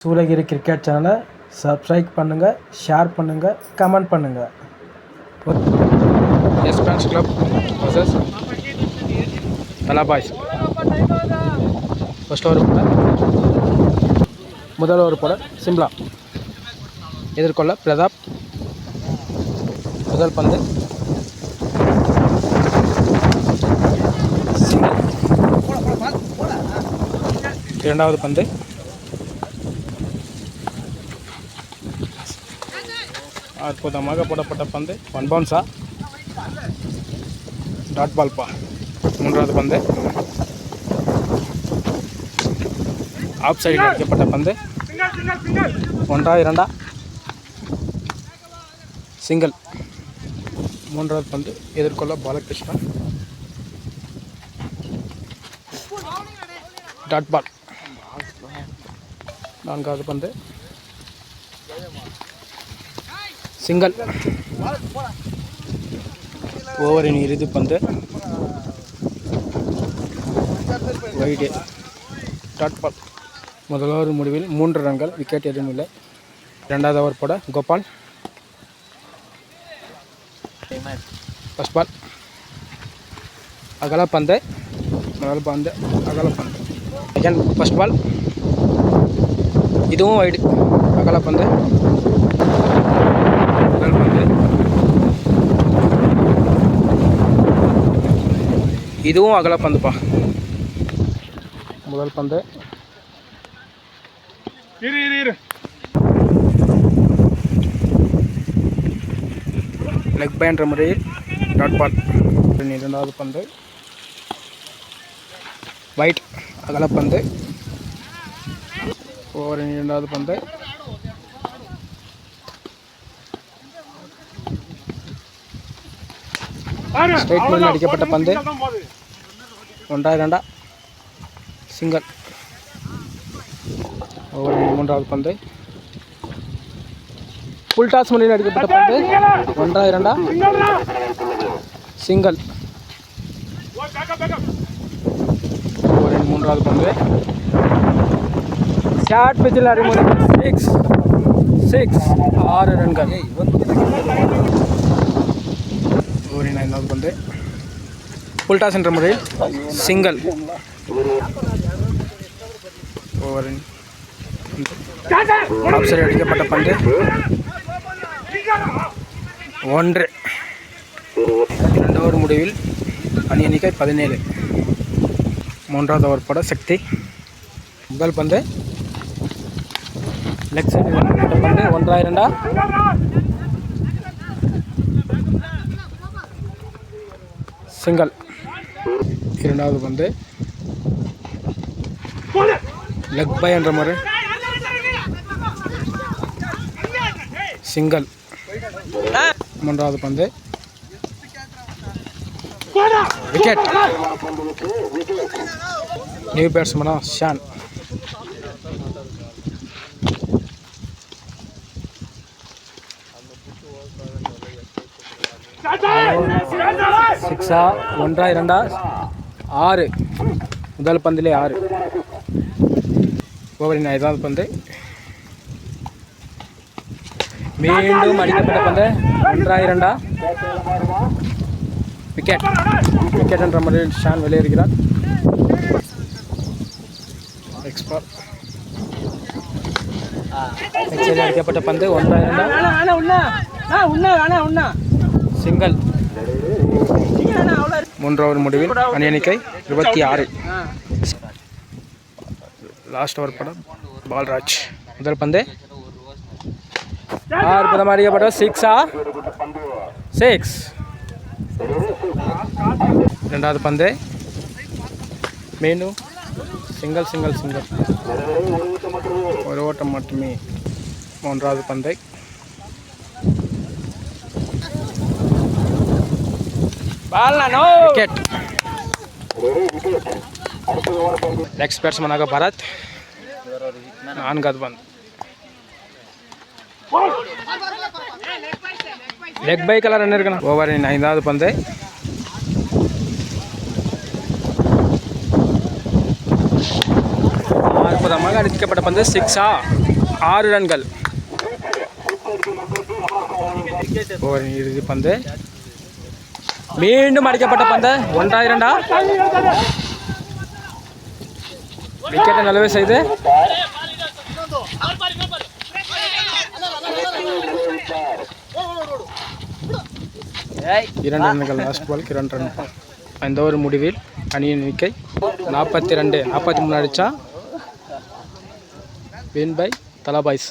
Shoolagiri cricket சேனலை subscribe பண்ணுங்கள், share பண்ணுங்கள், கமெண்ட் பண்ணுங்கள். எஸ்பிரன்ஸ் கிளப் வர்சஸ் தலா பாய்ஸ். ஃபர்ஸ்ட் ஓவர் போட முதல் ஓவர் போட சிம்லா எதிர்கொள்ள பிரதாப். முதல் பந்து இரண்டாவது பந்து அற்புதமாக போடப்பட்ட பந்து, ஒன் பவுன்ஸா, டாட் பால்பா. மூன்றாவது பந்து ஆஃப் சைடில் அடிக்கப்பட்ட பந்து, ஒன்றா இரண்டா, சிங்கிள். மூன்றாவது பந்து எதிர்கொள்ள பாலகிருஷ்ணன், டாட் பால். நான்காவது பந்து சிங்கிள். ஓவரின் இறுதி பந்து வைடு, டாட் பால். முதல் ஓவர் முடிவில் 3 ரன்கள், விக்கெட் எதுவும் இல்லை. இரண்டாவது ஓவர் போட கோபால். ஃபர்ஸ்ட் பால் அகல பந்து, முதல் பந்து அகல பந்து. அகேன் ஃபர்ஸ்ட் பால், இதுவும் வைடு, அகல பந்து. முதல் பந்து இதுவும் அகல பந்துப்பா. முதல் பந்து லெக் பை என்ற முறையில் டாட் பால். இரண்டாவது பந்து வைட், அகல பந்து. ஓவரின் இரண்டாவது பந்து ஸ்ட்ரைட் மீன் அடிக்கப்பட்ட பந்து, ஒன்றா இரண்டா, சிங்கிள். ஓவரின் மூன்றாவது பந்து ஃபுல் டாஸ் முறையில் அடிக்கப்பட்ட பந்து, ஒன்றா இரண்டா, சிங்கிள். ஓவரின் மூன்றாவது பந்து ஷார்ட் பிச்சில் அறிமுறை 6 ரன்கள். ஓவரின் ஐந்தாவது பந்து ஃபுல் டாஸ் என்ற முறையில் சிங்கிள். ஓவரின் ஆஃப் சைடு அடிக்கப்பட்ட பந்து, 1. 2 ஓவர் முடிவில் அணி எண்ணிக்கை 17. மூன்றாவது ஓவர் போட சக்தி. முதல் பந்து லெக் சைடு பந்து, ஒன்றா இரண்டா, சிங்கிள். இரண்டாவது பந்து லெக் பை என்ற முறை சிங்கிள். மூன்றாவது பந்து விக்கெட். New பேட்ஸ்மனா Shawn. சிக்ஸா, ஒன்றா இரண்டா, 6. முதல் பந்திலே 6. ஓவரின் ஐந்தாவது பந்து மீண்டும் அடிக்கப்பட்ட பந்து, ஒன்றா இரண்டா, விக்கெட். விக்கெட் என்ற முறையில் ஷான் வெளியேறுகிறார். எக்ஸ்பால் அடிக்கப்பட்ட பந்து, ஒன்றா இரண்டா, சிங்கிள். 3 ஓவர் முடிவில் அணி எண்ணிக்கை 26. லாஸ்ட் ஓவர் படம் பால்ராஜ். முதல் பந்து அற்புதமாக அடிக்கப்பட்ட 6. இரண்டாவது பந்து மீண்டும் சிங்கிள். ஒரு ஓட்டம் மட்டுமே. மூன்றாவது பந்து விக்கெட். நெக்ஸ்ட் பேட்ஸ்மேனாக பரத். நான்காவது பந்து லெக் பை கலர் என்ன இருக்கணும். ஓவரின் ஐந்தாவது பந்து அற்புதமாக அடிக்கப்பட்ட பந்து 6 6 ரன்கள். ஓவரின் இறுதி பந்து மீண்டும் அடிக்கப்பட்ட பந்து 1 2 விக்கெட்டை நழுவ செய்து இரண்டு ரன்கள். லாஸ்ட் பாலுக்கு 2 ரன். இந்த ஒரு முடிவில் அணியின் எண்ணிக்கை 42 43 அடித்தா வின் பை தலா பாய்ஸ்.